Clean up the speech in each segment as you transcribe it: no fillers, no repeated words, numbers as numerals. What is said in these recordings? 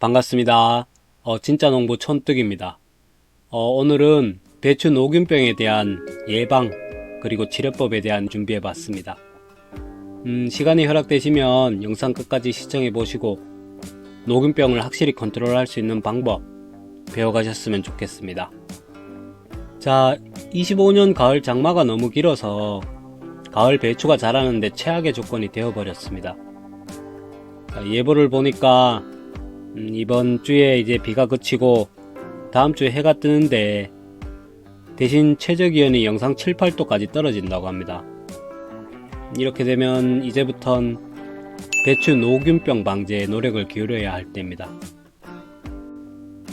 반갑습니다. 진짜 농부 촌뜨기입니다. 오늘은 배추 녹균병에 대한 예방 그리고 치료법에 대한 준비해 봤습니다. 시간이 허락되시면 영상 끝까지 시청해 보시고 녹균병을 확실히 컨트롤할 수 있는 방법 배워가셨으면 좋겠습니다. 자, 25년 가을 장마가 너무 길어서 가을 배추가 자라는데 최악의 조건이 되어버렸습니다. 예보를 보니까 이번 주에 이제 비가 그치고 다음 주에 해가 뜨는데 대신 최저기온이 영상 7, 8도까지 떨어진다고 합니다. 이렇게 되면 이제부턴 배추 녹균병 방제에 노력을 기울여야 할 때입니다.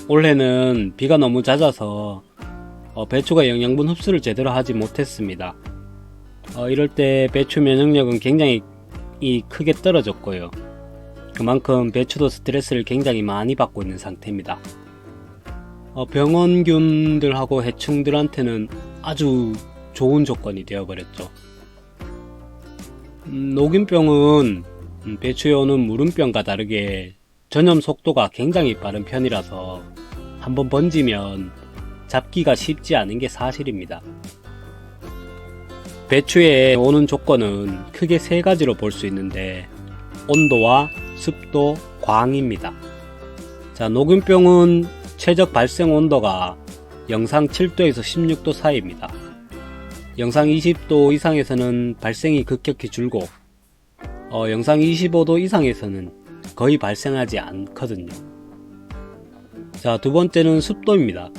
올해는 비가 너무 잦아서 배추가 영양분 흡수를 제대로 하지 못했습니다. 이럴 때 배추 면역력은 굉장히 크게 떨어졌고요. 그만큼 배추도 스트레스를 굉장히 많이 받고 있는 상태입니다. 병원균들하고 해충들한테는 아주 좋은 조건이 되어버렸죠. 녹균병은 배추에 오는 무름병과 다르게 전염 속도가 굉장히 빠른 편이라서 한번 번지면 잡기가 쉽지 않은 게 사실입니다. 배추에 오는 조건은 크게 세 가지로 볼 수 있는데 온도와 습도, 광입니다. 자, 녹균병은 최적 발생 온도가 영상 7도에서 16도 사이입니다. 영상 20도 이상에서는 발생이 급격히 줄고 영상 25도 이상에서는 거의 발생하지 않거든요. 자, 두 번째는 습도입니다.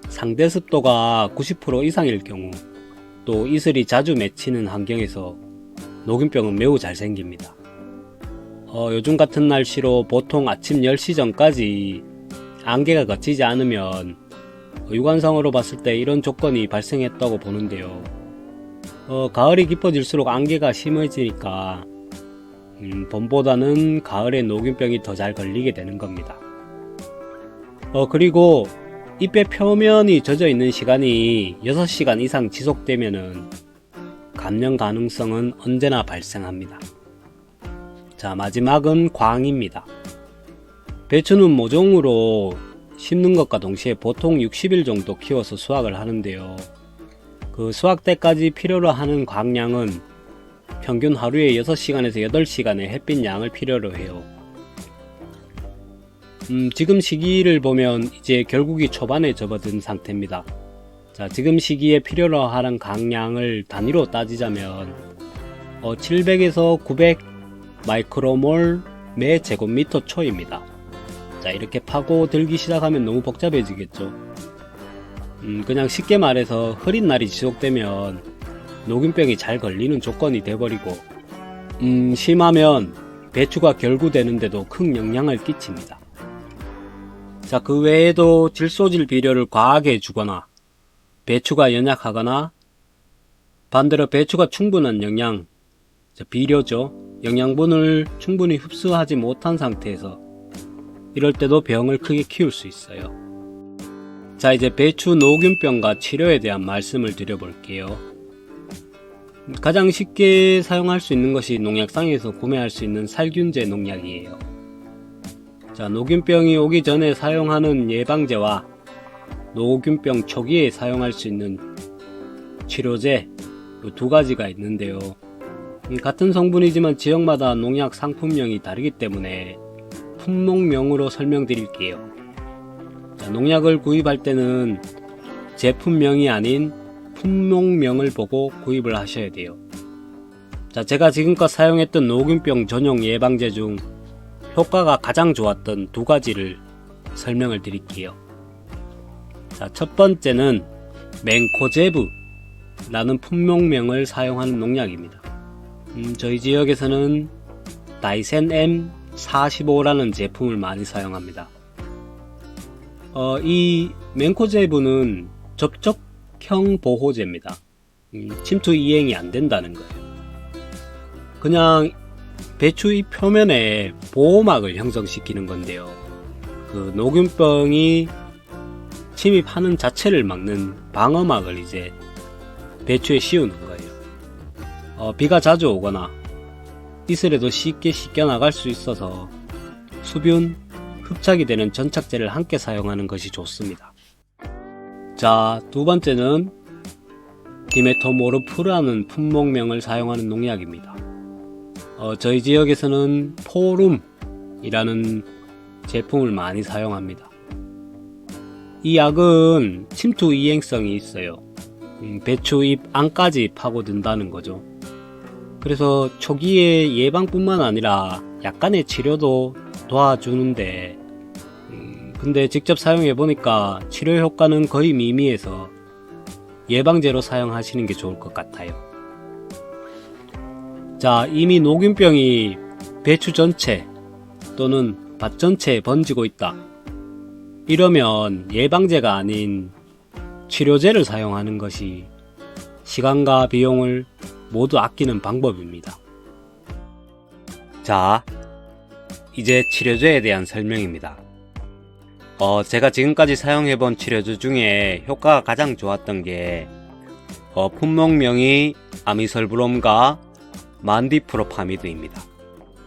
상대 습도가 90% 이상일 경우 또 이슬이 자주 맺히는 환경에서 녹균병은 매우 잘 생깁니다. 요즘 같은 날씨로 보통 아침 10시 전까지 안개가 걷히지 않으면 육안상으로 봤을 때 이런 조건이 발생했다고 보는데요. 가을이 깊어질수록 안개가 심해지니까 봄보다는 가을에 녹균병이 더 잘 걸리게 되는 겁니다. 그리고 잎의 표면이 젖어 있는 시간이 6시간 이상 지속되면은 감염 가능성은 언제나 발생합니다. 자, 마지막은 광입니다. 배추는 모종으로 심는 것과 동시에 보통 60일 정도 키워서 수확을 하는데요. 그 수확 때까지 필요로 하는 광량은 평균 하루에 6시간에서 8시간의 햇빛 양을 필요로 해요. 지금 시기를 보면 이제 결국이 초반에 접어든 상태입니다. 자, 지금 시기에 필요로 하는 강량을 단위로 따지자면 700에서 900 마이크로몰 매 제곱미터 초입니다. 자, 이렇게 파고 들기 시작하면 너무 복잡해지겠죠. 그냥 쉽게 말해서 흐린 날이 지속되면 녹균병이 잘 걸리는 조건이 돼버리고 심하면 배추가 결구되는데도 큰 영향을 끼칩니다. 자, 그 외에도 질소질 비료를 과하게 주거나 배추가 연약하거나 반대로 배추가 충분한 영양, 비료죠. 영양분을 충분히 흡수하지 못한 상태에서 이럴 때도 병을 크게 키울 수 있어요. 자, 이제 배추 녹균병과 치료에 대한 말씀을 드려볼게요. 가장 쉽게 사용할 수 있는 것이 농약상에서 구매할 수 있는 살균제 농약이에요. 자, 녹균병이 오기 전에 사용하는 예방제와 녹균병 초기에 사용할 수 있는 치료제 이 두 가지가 있는데요. 같은 성분이지만 지역마다 농약 상품명이 다르기 때문에 품목명으로 설명드릴게요. 자, 농약을 구입할 때는 제품명이 아닌 품목명을 보고 구입을 하셔야 돼요. 자, 제가 지금껏 사용했던 녹균병 전용 예방제 중 효과가 가장 좋았던 두 가지를 설명을 드릴게요. 자, 첫 번째는 맹코제브 라는 품목명을 사용하는 농약입니다. 저희 지역에서는 다이센 M45라는 제품을 많이 사용합니다. 이 맹코제브는 접촉형 보호제입니다. 침투 이행이 안 된다는 거예요. 그냥 배추 잎 표면에 보호막을 형성시키는 건데요. 그 녹균병이 침입하는 자체를 막는 방어막을 이제 배추에 씌우는 거예요. 비가 자주 오거나 이슬에도 쉽게 씻겨 나갈 수 있어서 수분, 흡착이 되는 전착제를 함께 사용하는 것이 좋습니다. 자, 두 번째는 디메토모르프라는 품목명을 사용하는 농약입니다. 저희 지역에서는 포룸이라는 제품을 많이 사용합니다. 이 약은 침투 이행성이 있어요. 배추 잎 안까지 파고든다는 거죠. 그래서 초기에 예방뿐만 아니라 약간의 치료도 도와주는데 근데 직접 사용해 보니까 치료 효과는 거의 미미해서 예방제로 사용하시는 게 좋을 것 같아요. 자, 이미 녹균병이 배추 전체 또는 밭 전체에 번지고 있다. 이러면 예방제가 아닌 치료제를 사용하는 것이 시간과 비용을 모두 아끼는 방법입니다. 자, 이제 치료제에 대한 설명입니다. 제가 지금까지 사용해본 치료제 중에 효과가 가장 좋았던 게 품목명이 아미설브롬과 만디프로파미드입니다.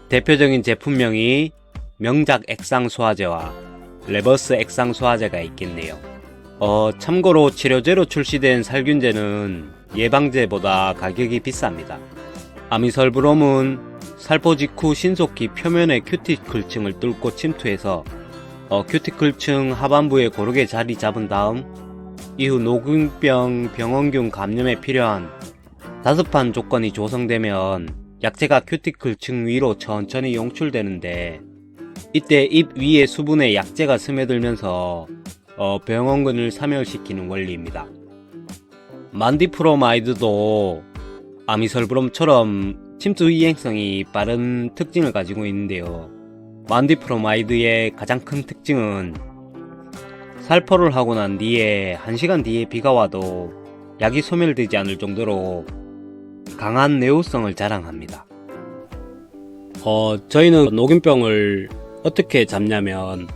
대표적인 제품명이 명작 액상소화제와 레버스 액상소화제가 있겠네요. 참고로 치료제로 출시된 살균제는 예방제보다 가격이 비쌉니다. 아미설브롬은 살포 직후 신속히 표면의 큐티클층을 뚫고 침투해서 큐티클층 하반부에 고르게 자리 잡은 다음 이후 녹균병 병원균 감염에 필요한 다습한 조건이 조성되면 약제가 큐티클층 위로 천천히 용출되는데 이때 잎 위에 수분에 약제가 스며들면서 병원균을 사멸시키는 원리입니다. 만디프로마이드도 아미설브롬처럼 침투 이행성이 빠른 특징을 가지고 있는데요. 만디프로마이드의 가장 큰 특징은 살포를 하고 난 뒤에 1시간 뒤에 비가 와도 약이 소멸되지 않을 정도로 강한 내후성을 자랑합니다. 저희는 녹균병을 어떻게 잡냐면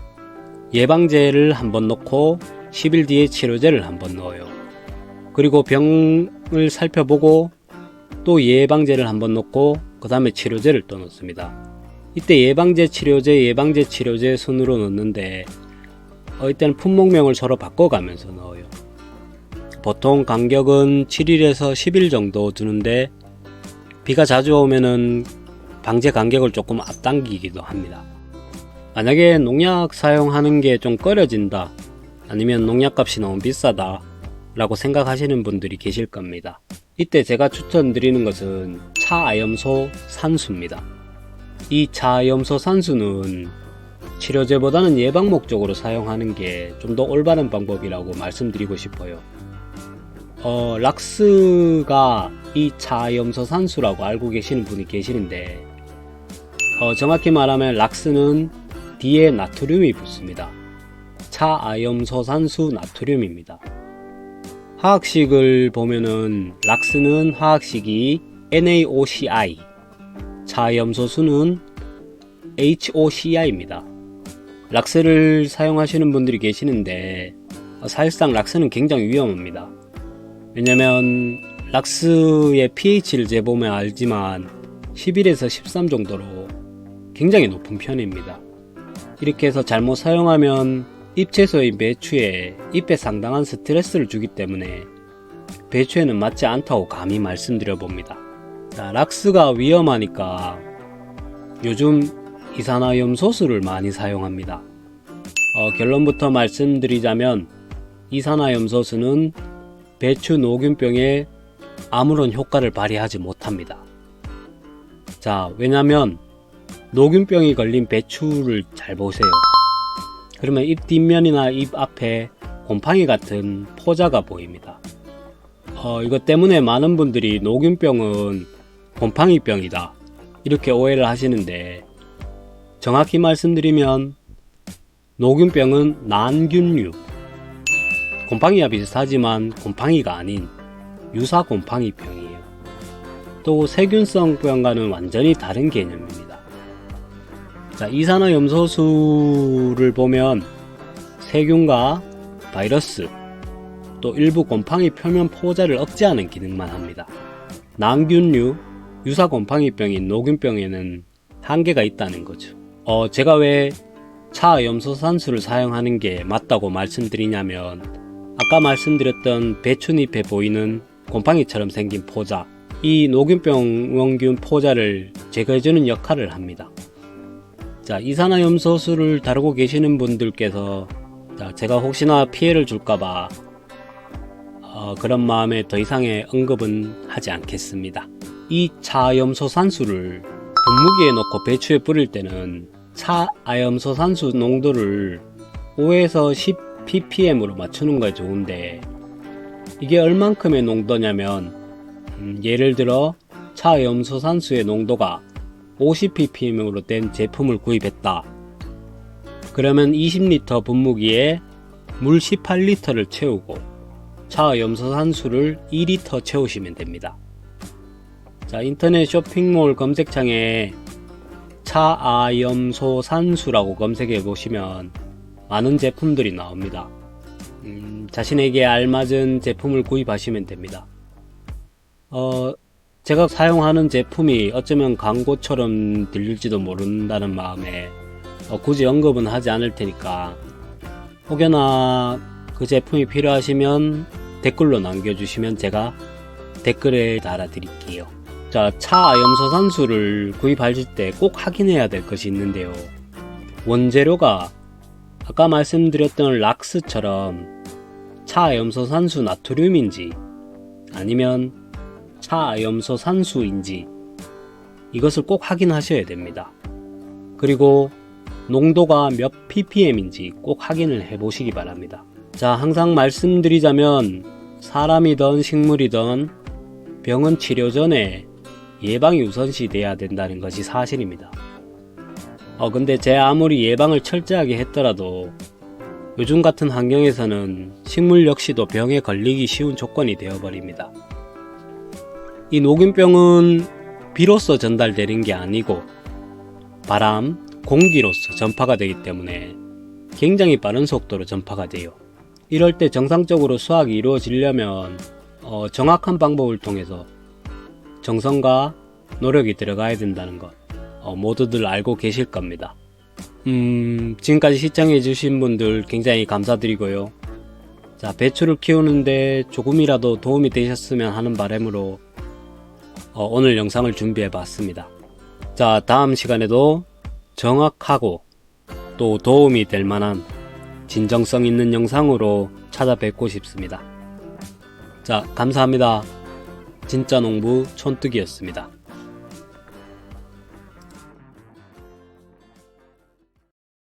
예방제를 한번 넣고 10일 뒤에 치료제를 한번 넣어요. 그리고 병을 살펴보고 또 예방제를 한번 넣고 그 다음에 치료제를 또 넣습니다. 이때 예방제 치료제 순으로 넣는데 이때는 품목명을 서로 바꿔가면서 넣어요. 보통 간격은 7일에서 10일 정도 두는데 비가 자주 오면은 방제 간격을 조금 앞당기기도 합니다. 만약에 농약 사용하는 게 좀 꺼려진다, 아니면 농약값이 너무 비싸다 라고 생각하시는 분들이 계실 겁니다. 이때 제가 추천드리는 것은 차암염소 산수입니다. 이 차암염소 산수는 치료제보다는 예방 목적으로 사용하는 게 좀 더 올바른 방법이라고 말씀드리고 싶어요. 락스가 이 차암염소 산수라고 알고 계시는 분이 계시는데 정확히 말하면 락스는 뒤에 나트륨이 붙습니다. 차암염소 산수 나트륨입니다. 화학식을 보면은 락스는 화학식이 NaOCl, 차암염소수는 HOCl입니다. 락스를 사용하시는 분들이 계시는데 사실상 락스는 굉장히 위험합니다. 왜냐면 락스의 pH를 재보면 알지만 11에서 13 정도로 굉장히 높은 편입니다. 이렇게 해서 잘못 사용하면 잎채소의 배추에 잎에 상당한 스트레스를 주기 때문에 배추에는 맞지 않다고 감히 말씀드려 봅니다. 자, 락스가 위험하니까 요즘 이산화염소수를 많이 사용합니다. 결론부터 말씀드리자면 이산화염소수는 배추 녹균병에 아무런 효과를 발휘하지 못합니다. 자, 왜냐면 녹균병이 걸린 배추를 잘 보세요. 그러면 잎 뒷면이나 잎 앞에 곰팡이 같은 포자가 보입니다. 이것 때문에 많은 분들이 녹균병은 곰팡이병이다 이렇게 오해를 하시는데, 정확히 말씀드리면 녹균병은 난균류, 곰팡이와 비슷하지만 곰팡이가 아닌 유사 곰팡이병이에요. 또 세균성병과는 완전히 다른 개념입니다. 자, 이산화염소수를 보면 세균과 바이러스, 또 일부 곰팡이 표면 포자를 억제하는 기능만 합니다. 난균류, 유사 곰팡이병인 녹균병에는 한계가 있다는 거죠. 제가 왜 차염소산수를 사용하는 게 맞다고 말씀드리냐면, 아까 말씀드렸던 배춧잎에 보이는 곰팡이처럼 생긴 포자, 이 녹균병 원균 포자를 제거해주는 역할을 합니다. 자, 이산화염소수를 다루고 계시는 분들께서 제가 혹시나 피해를 줄까봐 그런 마음에 더 이상의 언급은 하지 않겠습니다. 이 차염소산수를 분무기에 넣고 배추에 뿌릴 때는 차염소산수 농도를 5에서 10ppm으로 맞추는 게 좋은데, 이게 얼만큼의 농도냐면 예를 들어 차염소산수의 농도가 50ppm으로 된 제품을 구입했다. 그러면 20L 분무기에 물 18L를 채우고 차염소산수를 2L 채우시면 됩니다. 자, 인터넷 쇼핑몰 검색창에 차염소산수라고 검색해 보시면 많은 제품들이 나옵니다. 자신에게 알맞은 제품을 구입하시면 됩니다. 제가 사용하는 제품이 어쩌면 광고처럼 들릴지도 모른다는 마음에 굳이 언급은 하지 않을 테니까, 혹여나 그 제품이 필요하시면 댓글로 남겨주시면 제가 댓글에 달아드릴게요. 자, 차염소산수를 구입하실 때 꼭 확인해야 될 것이 있는데요. 원재료가 아까 말씀드렸던 락스처럼 차염소산수 나트륨인지 아니면 차염소산수인지 이것을 꼭 확인하셔야 됩니다. 그리고 농도가 몇 ppm인지 꼭 확인을 해 보시기 바랍니다. 자, 항상 말씀드리자면 사람이든 식물이든 병은 치료 전에 예방이 우선시 돼야 된다는 것이 사실입니다. 근데 제 아무리 예방을 철저하게 했더라도 요즘 같은 환경에서는 식물 역시도 병에 걸리기 쉬운 조건이 되어버립니다. 이 녹균병은 비로소 전달되는 게 아니고 바람, 공기로서 전파가 되기 때문에 굉장히 빠른 속도로 전파가 돼요. 이럴 때 정상적으로 수확이 이루어지려면 정확한 방법을 통해서 정성과 노력이 들어가야 된다는 것 모두들 알고 계실 겁니다. 지금까지 시청해 주신 분들 굉장히 감사드리고요. 자, 배추를 키우는데 조금이라도 도움이 되셨으면 하는 바람으로 오늘 영상을 준비해 봤습니다. 자, 다음 시간에도 정확하고 또 도움이 될 만한 진정성 있는 영상으로 찾아뵙고 싶습니다. 자, 감사합니다. 진짜 농부 촌뜨기였습니다.